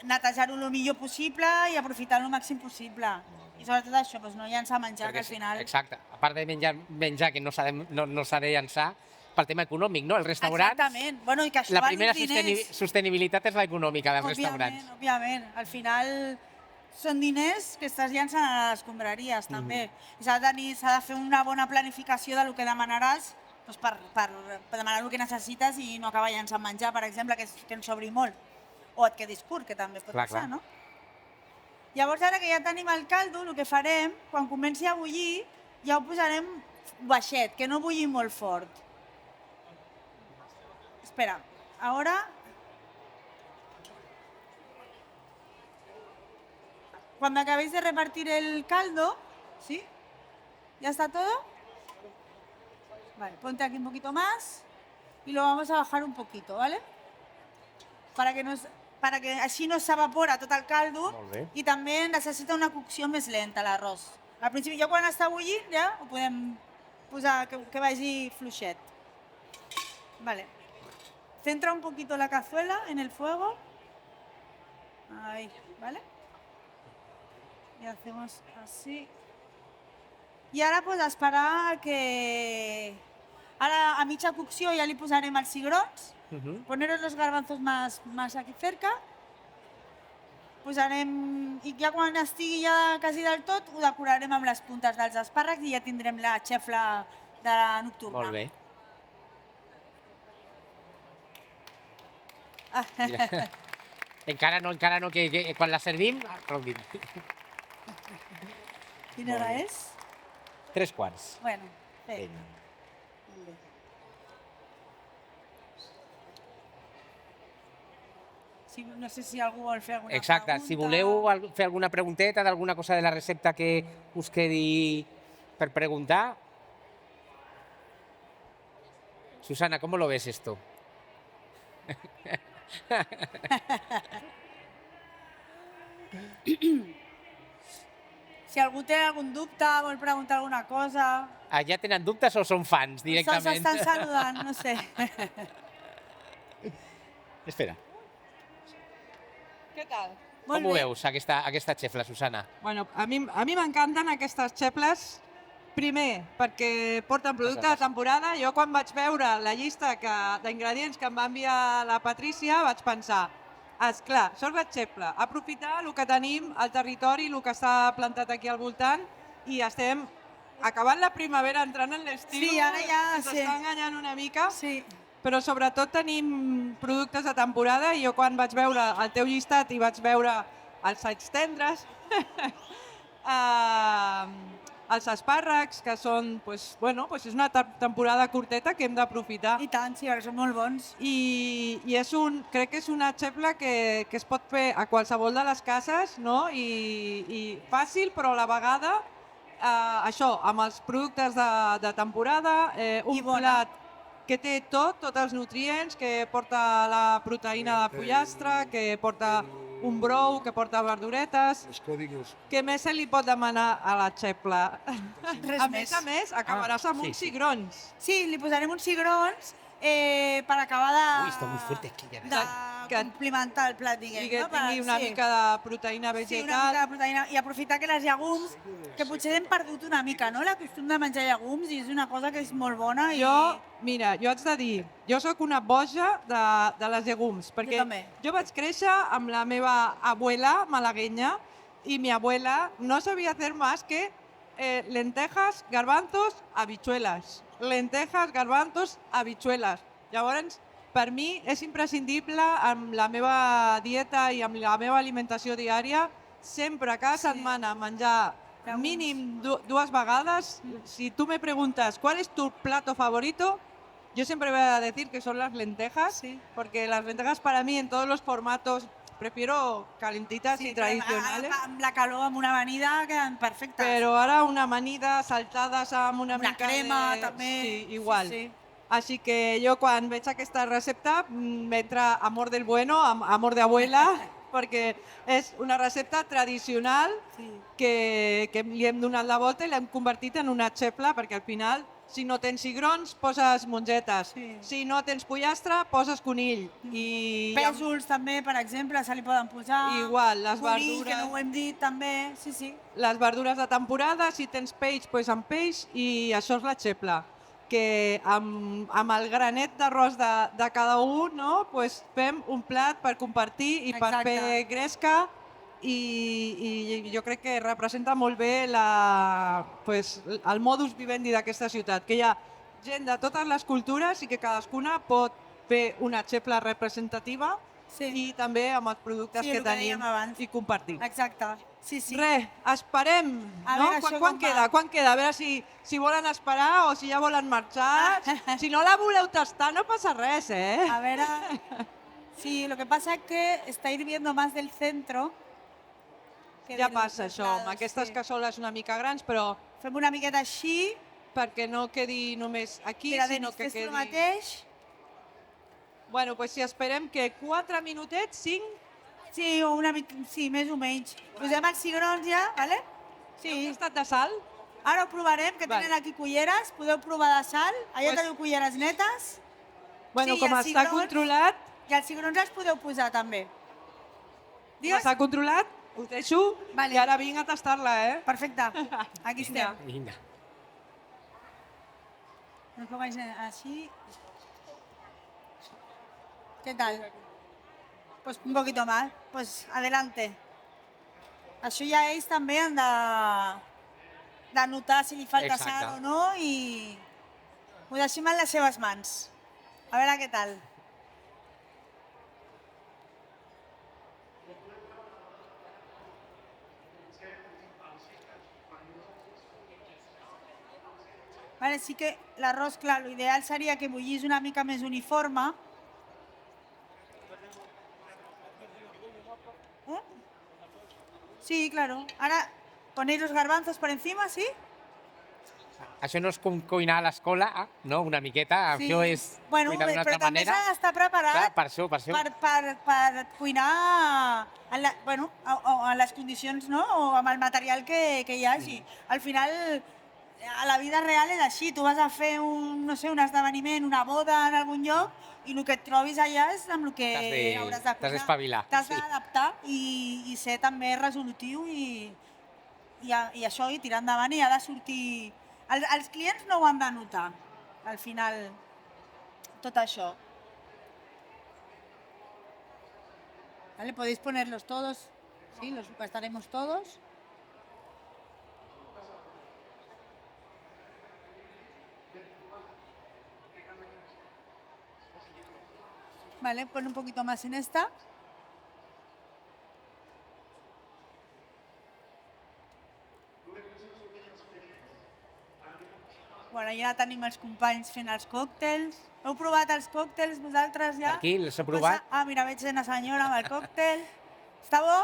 netejar-ho el millor possible i aprofitar-ho el màxim possible. I sobretot això, no llançar menjar, que al final... Exacte. A part de menjar que no s'ha de llançar, pel tema econòmic, no? Els restaurants... Exactament. Bueno, i que això la val primera diners. sostenibilitat és l'econòmica dels restaurants. Òbviament. Al final són diners que estàs llançant a les escombraries, també. I s'ha de fer una bona planificació del que demanaràs per demanar el que necessites i no acabar llançant menjar, per exemple, que en sobri molt. O et quedis curt, que també pot passar, no? Llavors, ara que ja tenim el caldo, el que farem, quan comenci a bullir, ja ho posarem baixet, que no bulli molt fort. Espera, ahora... Cuando acabéis de repartir el caldo, ¿sí? ¿Ya está todo? Vale, ponte aquí un poquito más y lo vamos a bajar un poquito, ¿vale? Para que així no s'evapora tot el caldo i també necessita una cocció més lenta l'arròs. Al principi, ja quan està bullint, ja ho podem posar que vagi fluixet. Vale. Centra un poquito la cazuela en el fuego. Ahí, ¿vale? Y hacemos así. I ara pues esperar que... Ara a mitja cocció ja li posarem els cigrons Poneros los garbanzos más aquí cerca. Posarem, i ja quan estigui ja quasi del tot, ho decorarem amb les puntes dels espàrrecs i ja tindrem la xefla de la nocturna. Molt bé. Encara no, que quan la servim, aplaudim. Quina hora és? 3:15. Bueno, bé. Vinga. No sé si algú vol fer alguna Exacte, pregunta. si voleu fer alguna pregunteta d'alguna cosa de la recepta que us quedi per preguntar. Susana, ¿cómo lo ves esto? Si algú té algun dubte, vol preguntar alguna cosa... ¿Ya tenen dubtes o són fans directament? S'estan saludant, no sé. Espera. Què tal? Com ho veus, aquesta xefla, Susana? Bueno, a mi m'encanten aquestes xefles. Primer, perquè porten producte de temporada. Jo quan vaig veure la llista d'ingredients que em va enviar la Patrícia vaig pensar, esclar, això és la xefla, aprofitar el que tenim al territori, el que està plantat aquí al voltant i estem acabant la primavera, entrant en l'estiu. Sí, ara ja... Ens està enganyant una mica. Sí. Però sobretot tenim productes de temporada i jo quan vaig veure el teu llistat i vaig veure els salls tendres, els espàrrecs, que són, és una temporada curteta que hem d'aprofitar. I tant, sí, perquè són molt bons. I crec que és una xefla que es pot fer a qualsevol de les cases, no? I fàcil, però a la vegada, això, amb els productes de temporada, un plat que té tots els nutrients, que porta la proteïna de pollastre, que porta un brou, que porta verduretes. Què més se li pot demanar a la xefla? A més, acabaràs amb uns cigrons. Sí, li posarem uns cigrons per acabar de... Ui, està molt fort aquí. De complimentar el plat, diguem. I que tingui una mica de proteïna vegetal. Sí, una mica de proteïna. I aprofitar que les llegums, que potser hem perdut una mica, no? La costum de menjar llegums i és una cosa que és molt bona. Mira, jo haig de dir, jo sóc una boja de les llegums, perquè jo vaig créixer amb la meva abuela malagueña i mi abuela no sabía hacer más que lentejas, garbanzos, habichuelas. Lentejas, garbanzos, habichuelas. Llavors, per mi és imprescindible amb la meva dieta i amb la meva alimentació diària sempre cada setmana menjar mínim 2 vegades. Si tú me preguntas cuál es tu plato favorito, yo siempre voy a decir que son las lentejas, porque las lentejas para mí en todos los formatos prefiero calentitas y tradicionales. Amb la calor, amb una amanida, queden perfectes. Però ara una amanida saltades amb una mica crema, també. Sí, igual. Sí. Així que jo quan veig aquesta recepta m'entra amor del bueno, amor de abuela, perquè és una recepta tradicional que li hem donat la volta i l'hem convertit en una xefla, perquè al final, si no tens cigrons, poses mongetes. Si no tens pollastre, poses conill. Pèsols també, per exemple, se li poden posar. Igual, les verdures. verdures. Que no ho hem dit també, sí. Les verdures de temporada, si tens peix, doncs amb peix, i això és la xefla. Que amb el granet d'arròs de cada un, no? Pues fem un plat per compartir i per fer gresca i jo crec que representa molt bé el modus vivendi d'aquesta ciutat, que hi ha gent de totes les cultures i que cadascuna pot fer una xefla representativa i també amb els productes que tenim i compartir. Exacte. Sí. Res, esperem, no? Quan queda? A veure si volen esperar o si ja volen marxar. Si no la voleu tastar no passa res, eh? A veure... Sí, lo que pasa es que está hirviendo más del centro. Ja passa això, amb aquestes cassoles una mica grans, però... Fem una miqueta així. Perquè no quedi només aquí, sinó que quedi... Fes tu mateix. Bueno, doncs si esperem que 4 minutets, 5... Sí, més o menys. Posem els cigrons ja, ¿vale? Sí. Heu tastat de sal? Ara ho provarem, que tenen aquí culleres. Podeu provar de sal. Allà teniu culleres netes. Bueno, com està controlat... I els cigrons els podeu posar també. Com està controlat, ho deixo i ara vinc a tastar-la, eh? Perfecte. Aquí estem. Vinga. No pongáis així. ¿Qué tal? Pues un poquito más. Pues adelante. Això ja ells també han de notar si li falta Exacte. sal o no i ho deixem en les seves mans. A veure què tal. Vale, sí que l'arròs, clar, l'ideal seria que bullís una mica més uniforme. Sí, claro. Ahora ponéis los garbanzos por encima, ¿sí? Això no és com cuinar a l'escola, no? Una miqueta, Sí. això és Bueno, cuinar d'una però altra també manera. s'ha d'estar preparat Clar, per això. per cuinar en les condicions, no? O amb el material que hi hagi. Al final, a la vida real és així. Tu vas a fer un esdeveniment, una boda en algun lloc i el que et trobis allà és amb el que hauràs de T'has cuinar. d'espavilar. T'has d'adaptar i ser també resolutiu i això, i tirar endavant i ha de sortir... Els clients no ho han de notar, al final, tot això. ¿Vale? Podéis ponerlos todos, sí, los gastaremos todos. Vale, pon un poquito más en esta. Bueno, ja tenim els companys fent els còctels. Heu provat els còctels vosaltres ja? Aquí, els he provat. Mira, veig una senyora amb el còctel. Està bo?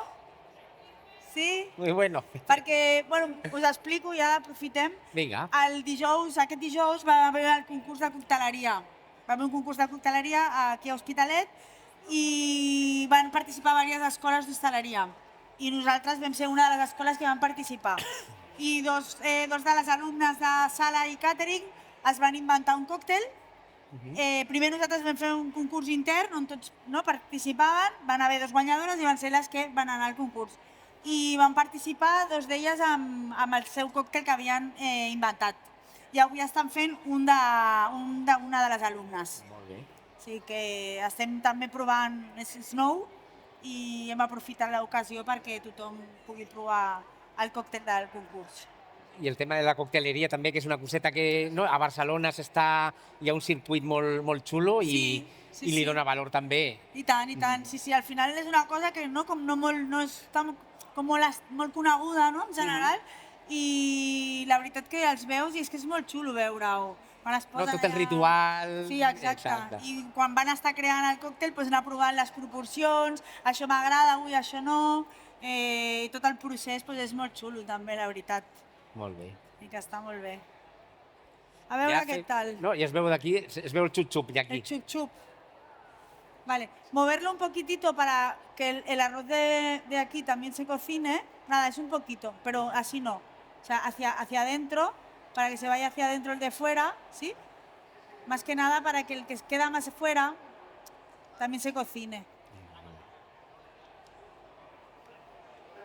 Sí? Muy bueno. Perquè, bueno, us explico, ja aprofitem. Vinga. Aquest dijous va haver el concurs de cocteleria. Va haver un concurs de cocteleria aquí a Hospitalet i van participar diverses escoles d'hostaleria. I nosaltres vam ser una de les escoles que van participar. I dos de les alumnes de sala i càtering es van inventar un còctel. Primer nosaltres vam fer un concurs intern on tots participaven, van haver dos guanyadores i van ser les que van anar al concurs. I van participar dos d'elles amb el seu còctel que havien inventat. I avui estan fent una de les alumnes. Molt bé. O sigui que estem també provant, és nou, i hem aprofitat l'ocasió perquè tothom pugui provar el còctel del concurs. I el tema de la cocteleria també, que és una coseta que a Barcelona hi ha un circuit molt xulo i li dona valor també. I tant. Sí, al final és una cosa que no és com molt coneguda, no, en general, i la veritat que els veus i és que és molt xulo veure-ho. Tot el ritual... Sí, exacte. I quan van estar creant el còctel, anar provant les proporcions, això m'agrada, avui això no, i tot el procés és molt xulo també, la veritat. Molt bé. I que està molt bé. A veure què tal. No, ja es veu d'aquí, es veu el xup-xup d'aquí. El xup-xup. Vale, moverlo un poquitito para que el arroz de aquí también se cocine. Nada, es un poquito, pero así no. O sea, hacia adentro, para que se vaya hacia adentro el de fuera, ¿sí? Más que nada para que el que queda más fuera también se cocine.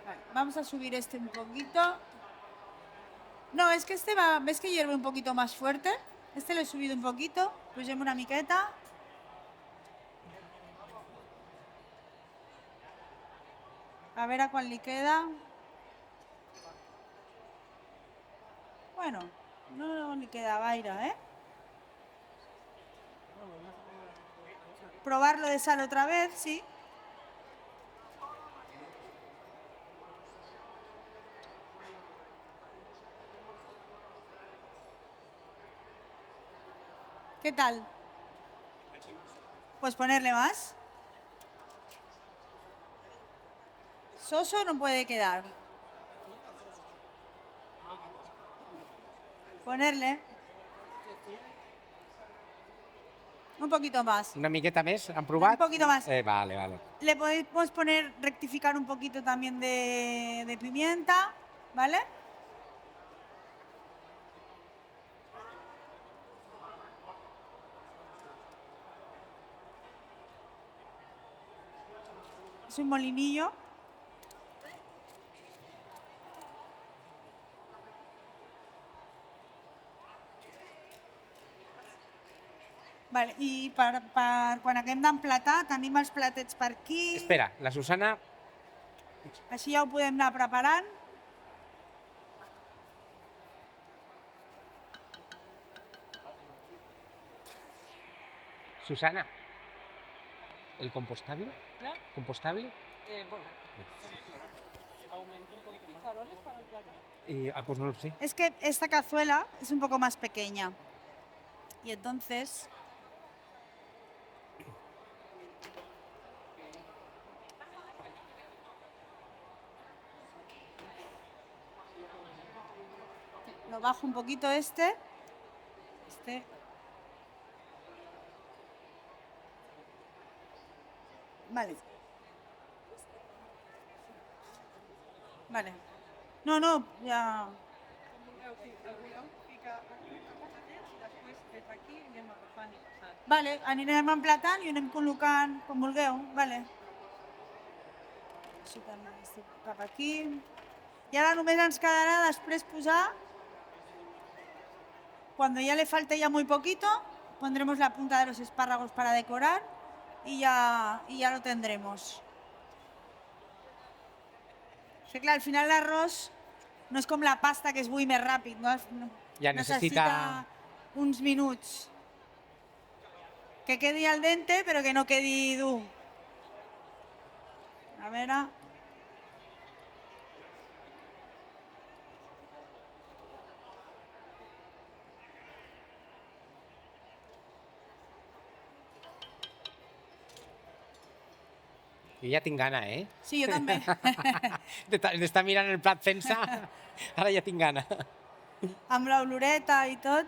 Vale, vamos a subir este un poquito. No, es que ¿ves que hierve un poquito más fuerte? Este lo he subido un poquito, pues llevo una miqueta. A ver a cuál le queda. Bueno, no le queda gaire, ¿eh? Probarlo de sal otra vez, sí. ¿Qué tal? Pues ponerle más. Soso no puede quedar. Ponerle un poquito más. Una miqueta més, han provat? Un poquito más. Vale. Le podemos rectificar un poquito también de pimienta, ¿vale? Es un molinillo. Vale, i per quan haguem d'emplatar, tenim els platets per aquí. Espera, la Susana... Així ja ho podem anar preparant. Susana, ¿el compostable? ¿Compostable? Pues no lo sé. Es que esta cazuela es un poco más pequeña. Y entonces... Lo bajo un poquito este. Vale. Vale. No, ja... Vale, anirem emplatant i anem col·locant com vulgueu. Vale. Així també estic cap aquí. I ara només ens quedarà després posar, cuando ya le falte ya muy poquito, pondremos la punta de los espárragos para decorar y ya lo tendremos. Que clar, al final l'arròs no és com la pasta que es bull més ràpid, no? Ja necessita uns minuts. Que quedi al dente, però que no quedi dur. A veure... Jo ja tinc gana, eh? Sí, jo també. D'estar mirant el plat fent-se, ara ja tinc gana. Amb l'oloreta i tot.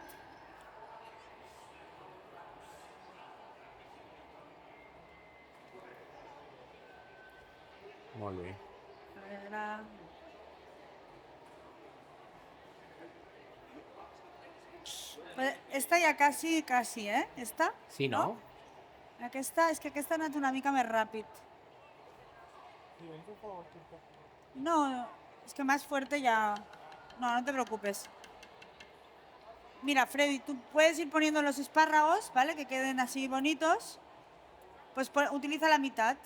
Molt bé. A veure... Esta ja quasi, eh? Esta? Sí, no? Aquesta, és que aquesta ha anat una mica més ràpid. No, es que más fuerte ya... No te preocupes. Mira, Freddy, tú puedes ir poniendo los espárragos, ¿vale? Que queden así bonitos. Pues utiliza la mitad,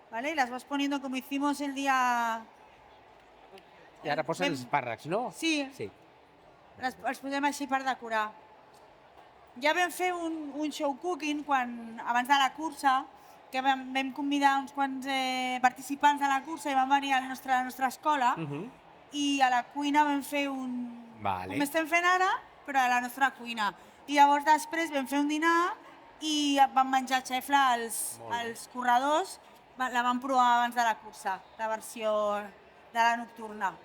¿vale? Y las vas poniendo como hicimos el día... I ara posa els espàrrecs, no? Sí. Els posem així per decorar. Ja vam fer un show cooking abans de la cursa, que vam convidar uns quants participants de la cursa i van venir a la nostra escola i a la cuina vam fer com estem fent ara, però a la nostra cuina. I llavors després vam fer un dinar i vam menjar xefla als corredors, la vam provar abans de la cursa, la versió de la nocturna.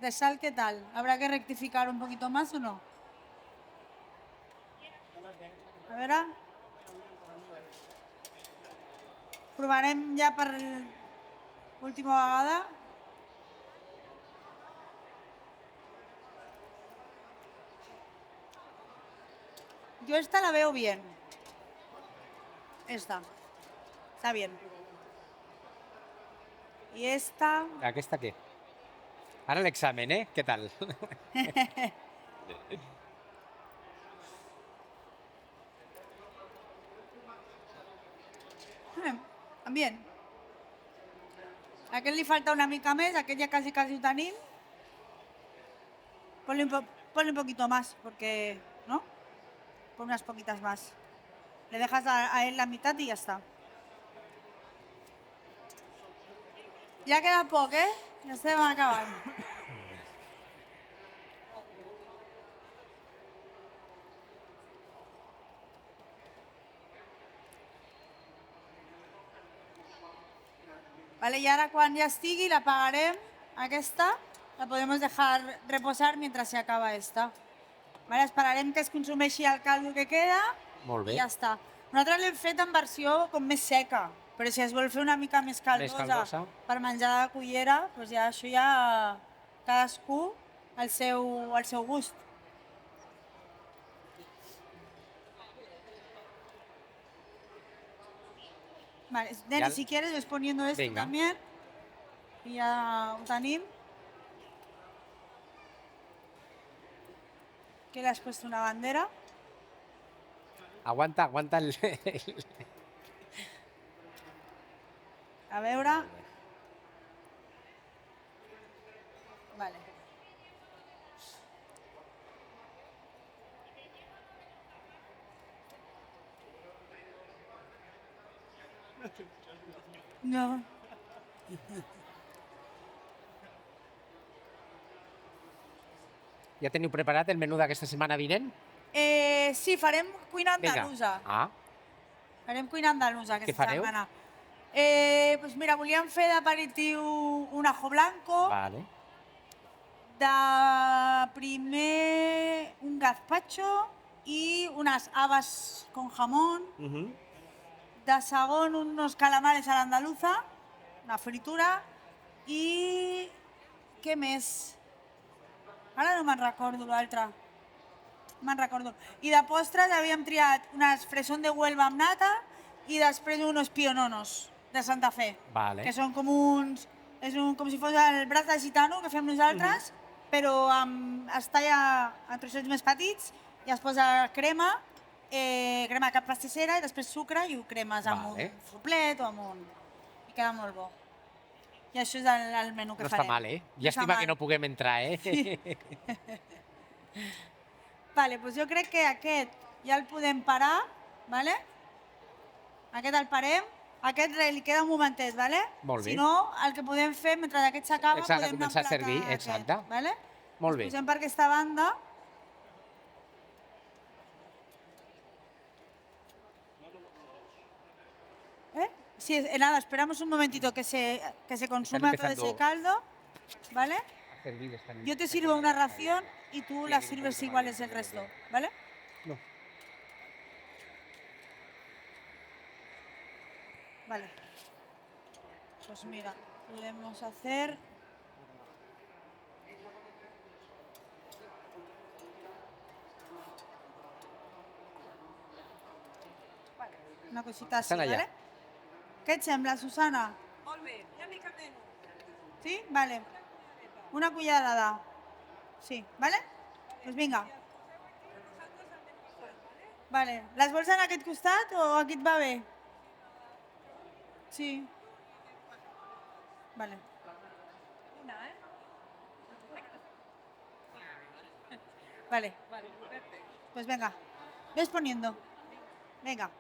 ¿De sal qué tal? ¿Habrá que rectificar un poquito más o no? A veure... Provarem ja per última vegada. Yo esta la veo bien. Esta. Está bien. ¿Y esta? Aquesta què? Ara l'examen, eh? Què tal? Bien. A aquest li falta una mica més, aquest ja quasi ho tenim. Ponle un poquito más, porque, ¿no? Pon unas poquitas más. Le dejas a él la mitad y ya está. Ya queda poc, ¿eh? Ja estem acabant. Vale, y ahora cuando ya estigui la apagarem, aquesta, la podemos dejar reposar mientras se acaba esta. Vale, esperarem que es consumeixi el caldo que queda i ja està. Nosaltres l'hem fet en versió com més seca, però si es vol fer una mica més caldosa per menjar de cullera, doncs ja això ja cadascú al seu gust. Vale. Nene, si quieres, ves poniendo esto Venga. también. Y ya ho tenim. Que le has puesto una bandera. Aguanta el... A veure... Vale. No. Ja teniu preparat el menú d'aquesta setmana vinent? Sí, farem cuina Vinga. andalusa. Ah, Farem cuina andalusa Què aquesta fareu? setmana. Pues mira, volíem fer d'aperitiu un ajo blanco, vale. de primer un gazpacho i unes habas con jamón, de segon unos calamares a l'andaluza, una fritura i... què més? Ara no me'n recordo l'altre. Me'n recordo. I de postres havíem triat unes fresón de Huelva amb nata i després unos piononos de Santa Fe, Vale. que són com uns... com si fos el braç de gitano que fem nosaltres, però es talla en trossets més petits i es posa crema, crema de cap pastissera i després sucre i ho cremes amb Vale. un soplet o amb un... I queda molt bo. I això és el menú que No farem. està mal, eh? No està Llàstima mal. que no puguem entrar, eh? Sí. Vale, doncs jo crec que aquest ja el podem parar, vale? Aquest el parem. Aquest li queda un momentet, vale? Molt bé. Si no, el que podem fer, mentre aquest s'acaba, Exacte, podem començar a emplatar servir, aquest, exacte. Vale? Molt bé. Ens posem per aquesta banda. Sí, nada, esperamos un momentito que se consuma todo empezando. ese caldo, ¿vale? A servir, están- Yo te sirvo una ración y tú la sirves iguales el resto, ¿vale? No. Vale. Pues mira, podemos hacer... Una cosita así, Estan allà. ¿vale? Què et sembla, Susana? Molt bé, ja m'hi camino. Sí? Vale. Una cullerada. Sí, ¿vale? Pues vinga. Vale. Les vols en aquest costat o aquí et va bé? Sí. Vale. Vale. Pues venga. Ves poniendo. Venga.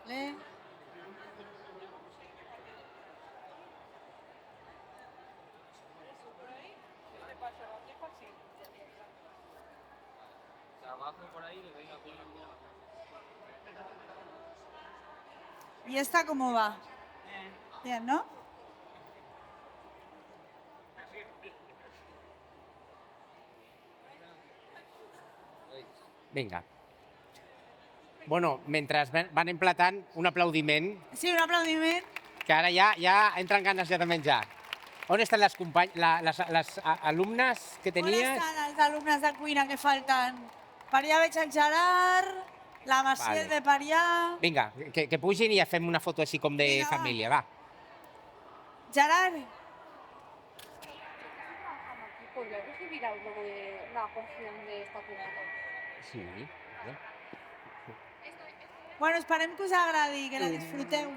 Le. ¿Y esta cómo va? Bien, ¿no? Vinga. Bueno, mentre van emplatant, un aplaudiment, Sí, un aplaudiment. que ara ja entren ganes ja de menjar. On estan les les alumnes que On tenies? estan els alumnes de cuina que falten? Per allà veig el Gerard, la Maciel Vale. de per allà... Vinga, que pugin i ja fem una foto així com de Vinga, va. família, va. Gerard, ¿Podría recibir algo de la porción de esta cubata? Sí. bueno, esperem que us agradi, que la disfruteu.